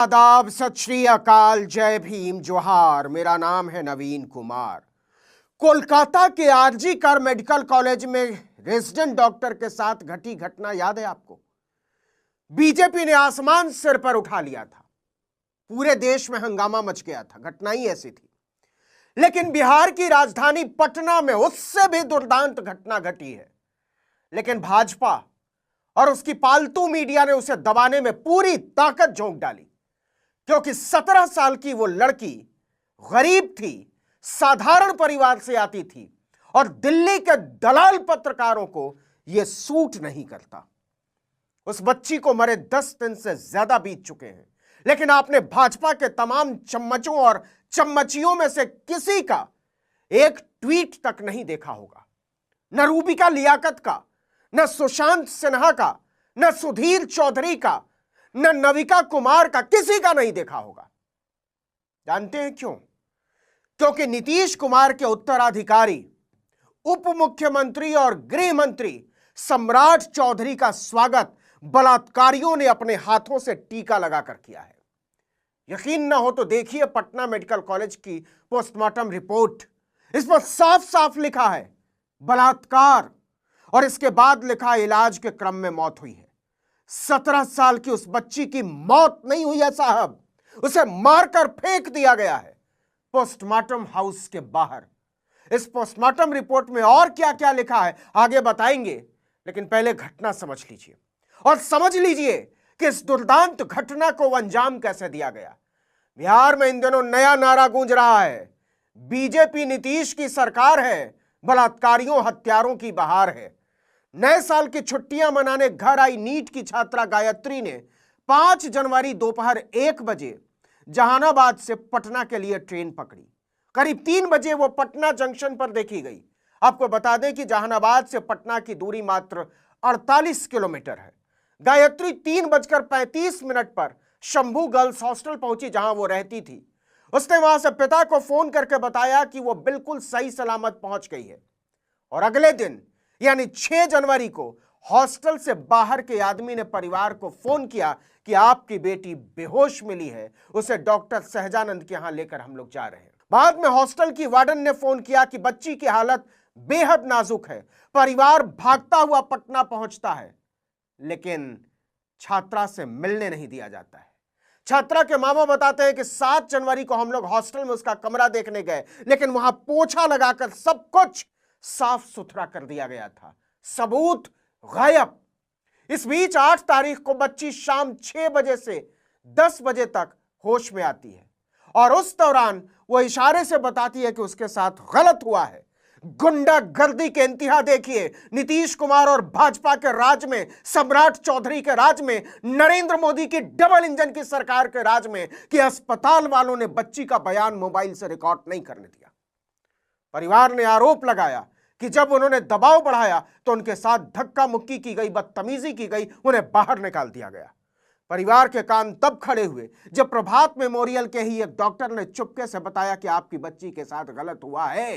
आदाब, सत श्री अकाल, जय भीम, जोहार। मेरा नाम है नवीन कुमार। कोलकाता के आरजी कर मेडिकल कॉलेज में रेजिडेंट डॉक्टर के साथ घटी घटना याद है आपको? बीजेपी ने आसमान सिर पर उठा लिया था, पूरे देश में हंगामा मच गया था, घटना ही ऐसी थी। लेकिन बिहार की राजधानी पटना में उससे भी दुर्दांत घटना घटी है। लेकिन भाजपा और उसकी पालतू मीडिया ने उसे दबाने में पूरी ताकत झोंक डाली, क्योंकि 17 साल की वो लड़की गरीब थी, साधारण परिवार से आती थी और दिल्ली के दलाल पत्रकारों को यह सूट नहीं करता। उस बच्ची को मरे 10 दिन से ज्यादा बीत चुके हैं, लेकिन आपने भाजपा के तमाम चम्मचों और चम्मचियों में से किसी का एक ट्वीट तक नहीं देखा होगा। न रूबिका लियाकत का, न सुशांत सिन्हा का, न सुधीर चौधरी का, न नविका कुमार का, किसी का नहीं देखा होगा। जानते हैं क्यों? क्योंकि नीतीश कुमार के उत्तराधिकारी उप मुख्यमंत्री और गृह मंत्री सम्राट चौधरी का स्वागत बलात्कारियों ने अपने हाथों से टीका लगाकर किया है। यकीन ना हो तो देखिए पटना मेडिकल कॉलेज की पोस्टमार्टम रिपोर्ट। इस पर साफ साफ लिखा है बलात्कार, और इसके बाद लिखा इलाज के क्रम में मौत हुई है। 17 साल की उस बच्ची की मौत नहीं हुई है साहब, उसे मारकर फेंक दिया गया है पोस्टमार्टम हाउस के बाहर। इस पोस्टमार्टम रिपोर्ट में और क्या क्या लिखा है आगे बताएंगे, लेकिन पहले घटना समझ लीजिए और समझ लीजिए कि इस दुर्दांत घटना को अंजाम कैसे दिया गया। बिहार में इन दिनों नया नारा गूंज रहा है, बीजेपी नीतीश की सरकार है, बलात्कारियों हत्यारों की बहार है। नए साल की छुट्टियां मनाने घर आई नीट की छात्रा गायत्री ने 5 जनवरी दोपहर 1 बजे जहानाबाद से पटना के लिए ट्रेन पकड़ी। करीब 3 बजे वो पटना जंक्शन पर देखी गई। आपको बता दें कि जहानाबाद से पटना की दूरी मात्र 48 किलोमीटर है। गायत्री 3:35 पर शंभू गर्ल्स हॉस्टल पहुंची, जहां वो रहती थी। उसने वहां से पिता को फोन करके बताया कि वो बिल्कुल सही सलामत पहुंच गई है। और अगले दिन यानी 6 जनवरी को हॉस्टल से बाहर के आदमी ने परिवार को फोन किया कि आपकी बेटी बेहोश मिली है, उसे डॉक्टर सहजानंद के यहां लेकर हम लोग जा रहे हैं। बाद में हॉस्टल की वार्डन ने फोन किया कि बच्ची की हालत बेहद नाजुक है। परिवार भागता हुआ पटना पहुंचता है, लेकिन छात्रा से मिलने नहीं दिया जाता है। छात्रा के मामा बताते हैं कि 7 जनवरी को हम लोग हॉस्टल में उसका कमरा देखने गए, लेकिन वहां पोछा लगाकर सब कुछ साफ सुथरा कर दिया गया था, सबूत गायब। इस बीच 8 तारीख को बच्ची शाम 6 बजे से 10 बजे तक होश में आती है और उस दौरान वो इशारे से बताती है कि उसके साथ गलत हुआ है। गुंडागर्दी के इंतहा देखिए नीतीश कुमार और भाजपा के राज में, सम्राट चौधरी के राज में, नरेंद्र मोदी की डबल इंजन की सरकार के राज में, कि अस्पताल वालों ने बच्ची का बयान मोबाइल से रिकॉर्ड नहीं करने दिया। परिवार ने आरोप लगाया कि जब उन्होंने दबाव बढ़ाया तो उनके साथ धक्का मुक्की की गई, बदतमीजी की गई, उन्हें बाहर निकाल दिया गया। परिवार के कान तब खड़े हुए जब प्रभात मेमोरियल के ही एक डॉक्टर ने चुपके से बताया कि आपकी बच्ची के साथ गलत हुआ है।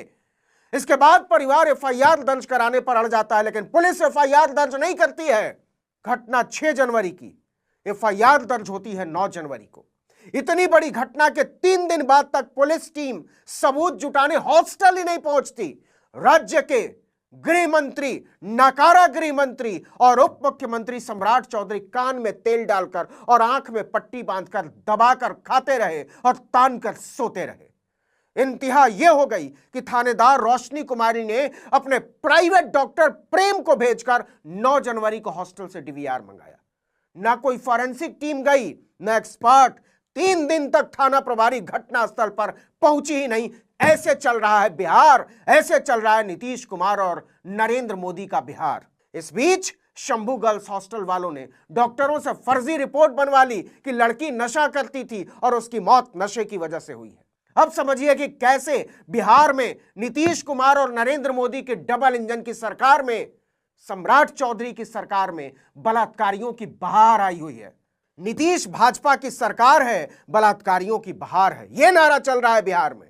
इसके बाद परिवार एफआईआर दर्ज कराने पर अड़ जाता है, लेकिन पुलिस एफआईआर दर्ज नहीं करती है। घटना 6 जनवरी की, एफआईआर दर्ज होती है 9 जनवरी को। इतनी बड़ी घटना के 3 दिन बाद तक पुलिस टीम सबूत जुटाने हॉस्टल ही नहीं पहुंचती। राज्य के गृह मंत्री, नाकारा गृह मंत्री और उप मुख्यमंत्री सम्राट चौधरी कान में तेल डालकर और आंख में पट्टी बांधकर दबाकर खाते रहे और तान कर सोते रहे। इंतहा यह हो गई कि थानेदार रोशनी कुमारी ने अपने प्राइवेट डॉक्टर प्रेम को भेजकर 9 जनवरी को हॉस्टल से डीवीआर मंगाया। ना कोई फॉरेंसिक टीम गई, ना एक्सपर्ट। 3 दिन तक थाना प्रभारी घटनास्थल पर पहुंची ही नहीं। ऐसे चल रहा है बिहार, ऐसे चल रहा है नीतीश कुमार और नरेंद्र मोदी का बिहार। इस बीच शंभू गर्ल्स हॉस्टल वालों ने डॉक्टरों से फर्जी रिपोर्ट बनवा ली कि लड़की नशा करती थी और उसकी मौत नशे की वजह से हुई है। अब समझिए कि कैसे बिहार में नीतीश कुमार और नरेंद्र मोदी के डबल इंजन की सरकार में, सम्राट चौधरी की सरकार में बलात्कारियों की बहार आई हुई है। नीतीश भाजपा की सरकार है, बलात्कारियों की बहार है, यह नारा चल रहा है बिहार में।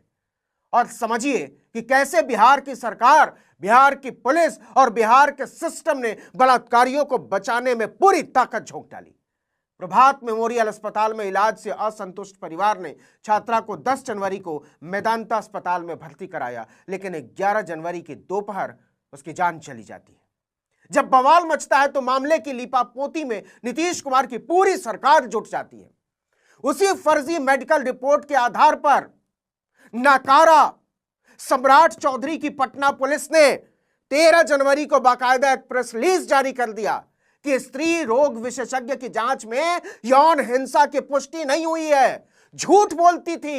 और समझिए कि कैसे बिहार की सरकार, बिहार की पुलिस और बिहार के सिस्टम ने बलात्कारियों को बचाने में पूरी ताकत झोंक डाली। प्रभात मेमोरियल अस्पताल में इलाज से असंतुष्ट परिवार ने छात्रा को 10 जनवरी को मेदांता अस्पताल में भर्ती कराया, लेकिन 11 जनवरी की दोपहर उसकी जान चली जाती है। जब बवाल मचता है तो मामले की लीपापोती में नीतीश कुमार की पूरी सरकार जुट जाती है। उसी फर्जी मेडिकल रिपोर्ट के आधार पर नाकारा सम्राट चौधरी की पटना पुलिस ने 13 जनवरी को बाकायदा एक प्रेस रिलीज जारी कर दिया कि स्त्री रोग विशेषज्ञ की जांच में यौन हिंसा की पुष्टि नहीं हुई है। झूठ बोलती थी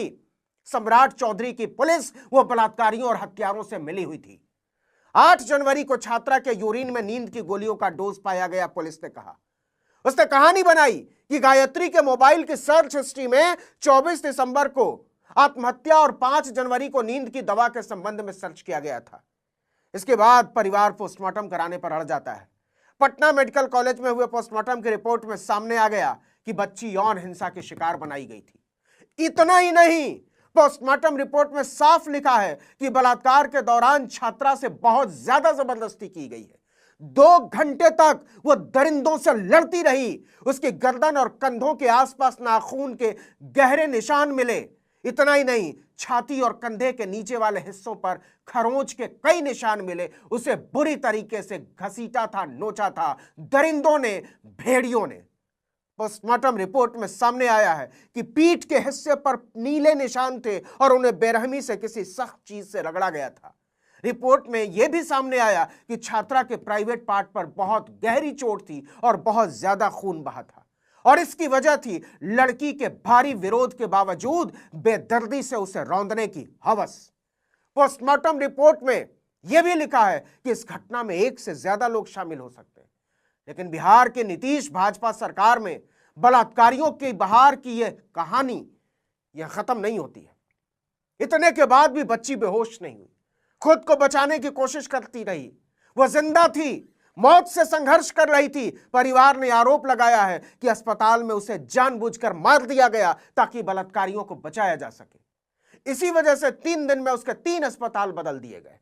सम्राट चौधरी की पुलिस, वो बलात्कारियों और हत्यारों से मिली हुई थी। 8 जनवरी को छात्रा के यूरिन में नींद की गोलियों का डोज पाया गया। पुलिस ने कहा, उसने कहानी बनाई कि गायत्री के मोबाइल की सर्च हिस्ट्री में 24 दिसंबर को आत्महत्या और 5 जनवरी को नींद की दवा के संबंध में सर्च किया गया था। इसके बाद परिवार पोस्टमार्टम कराने पर अड़ जाता है। पटना मेडिकल कॉलेज में हुए पोस्टमार्टम की रिपोर्ट में सामने आ गया कि बच्ची यौन हिंसा की शिकार बनाई गई थी। इतना ही नहीं, पोस्टमार्टम रिपोर्ट में साफ लिखा है कि बलात्कार के दौरान छात्रा से बहुत ज्यादा जबरदस्ती की गई है। 2 घंटे तक वो दरिंदों से लड़ती रही। उसकी गर्दन और कंधों के आसपास नाखून के गहरे निशान मिले। इतना ही नहीं, छाती और कंधे के नीचे वाले हिस्सों पर खरोंच के कई निशान मिले। उसे बुरी तरीके से घसीटा था, नोचा था दरिंदों ने, भेड़ियों ने। पोस्टमार्टम रिपोर्ट में सामने आया है कि पीठ के हिस्से पर नीले निशान थे और उन्हें बेरहमी से किसी सख्त चीज से रगड़ा गया था। रिपोर्ट में यह भी सामने आया कि छात्रा के प्राइवेट पार्ट पर बहुत गहरी चोट थी और बहुत ज्यादा खून बहा था, और इसकी वजह थी लड़की के भारी विरोध के बावजूद बेदर्दी से उसे रौंदने की हवस। पोस्टमार्टम रिपोर्ट में यह भी लिखा है कि इस घटना में 1 से ज्यादा लोग शामिल हो सकते हैं। लेकिन बिहार के नीतीश भाजपा सरकार में बलात्कारियों की बहार की यह कहानी यह खत्म नहीं होती है। इतने के बाद भी बच्ची बेहोश नहीं हुई, खुद को बचाने की कोशिश करती रही। वह जिंदा थी, मौत से संघर्ष कर रही थी। परिवार ने आरोप लगाया है कि अस्पताल में उसे जानबूझकर मार दिया गया ताकि बलात्कारियों को बचाया जा सके। इसी वजह से 3 दिन में उसके 3 अस्पताल बदल दिए गए।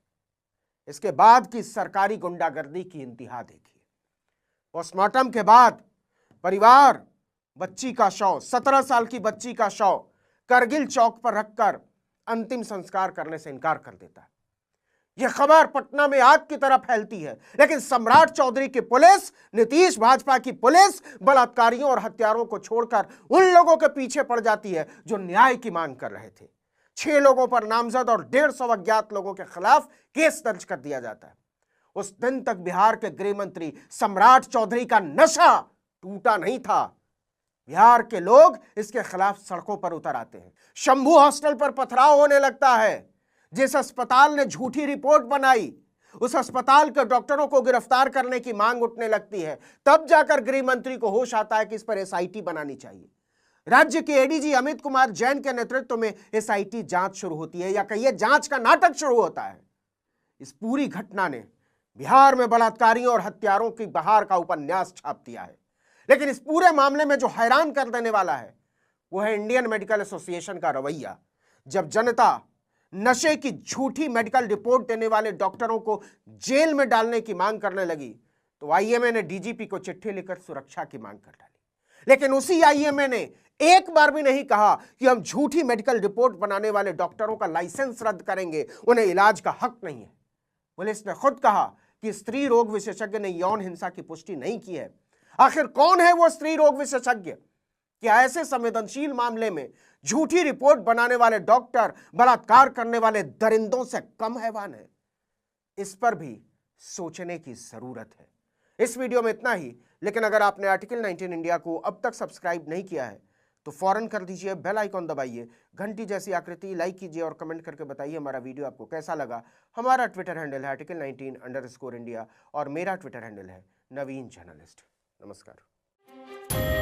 इसके बाद की सरकारी गुंडागर्दी की इंतहा देखिए। पोस्टमार्टम के बाद परिवार बच्ची का शव, 17 साल की बच्ची का शव करगिल चौक पर रखकर अंतिम संस्कार करने से इनकार कर देता है। यह खबर पटना में आग की तरह फैलती है, लेकिन सम्राट चौधरी की पुलिस, नीतीश भाजपा की पुलिस बलात्कारियों और हत्यारों को छोड़कर उन लोगों के पीछे पड़ जाती है जो न्याय की मांग कर रहे थे। 6 लोगों पर नामजद और 150 अज्ञात लोगों के खिलाफ केस दर्ज कर दिया जाता है। उस दिन तक बिहार के गृह मंत्री सम्राट चौधरी का नशा टूटा नहीं था। बिहार के लोग इसके खिलाफ सड़कों पर उतर आते हैं। शंभू हॉस्टल पर पथराव होने लगता है। जिस अस्पताल ने झूठी रिपोर्ट बनाई, उस अस्पताल के डॉक्टरों को गिरफ्तार करने की मांग उठने लगती है। तब जाकर गृह मंत्री को होश आता है कि इस पर एसआईटी बनानी चाहिए। राज्य के एडीजी अमित कुमार जैन के नेतृत्व में एसआईटी जांच शुरू होती है, या कहिए जांच का नाटक शुरू होता है। इस पूरी घटना ने बिहार में बलात्कारियों और हत्यारों की बहार का उपन्यास छाप दिया है। लेकिन इस पूरे मामले में जो हैरान कर देने वाला है वो है इंडियन मेडिकल एसोसिएशन का रवैया। जब जनता नशे की झूठी मेडिकल रिपोर्ट देने वाले डॉक्टरों को जेल में डालने की मांग करने लगी तो आईएमए ने डीजीपी को चिट्ठी लिखकर सुरक्षा की मांग कर डाली। लेकिन उसी आईएमए ने एक बार भी नहीं कहा कि हम झूठी मेडिकल रिपोर्ट बनाने वाले डॉक्टरों का लाइसेंस रद्द करेंगे, उन्हें इलाज का हक नहीं है। पुलिस ने खुद कहा कि स्त्री रोग विशेषज्ञ ने यौन हिंसा की पुष्टि नहीं की है। आखिर कौन है वो स्त्री रोग विशेषज्ञ? क्या ऐसे संवेदनशील मामले में झूठी रिपोर्ट बनाने वाले डॉक्टर बलात्कार करने वाले दरिंदों से कम हैवान है? इस पर भी सोचने की जरूरत है। इस वीडियो में इतना ही, लेकिन अगर आपने आर्टिकल 19 इंडिया को अब तक सब्सक्राइब नहीं किया है तो फौरन कर दीजिए, बेल आइकॉन दबाइए, घंटी जैसी आकृति लाइक कीजिए और कमेंट करके बताइए हमारा वीडियो आपको कैसा लगा। हमारा ट्विटर हैंडल है आर्टिकल 19_इंडिया और मेरा ट्विटर हैंडल है नवीन जर्नलिस्ट। नमस्कार।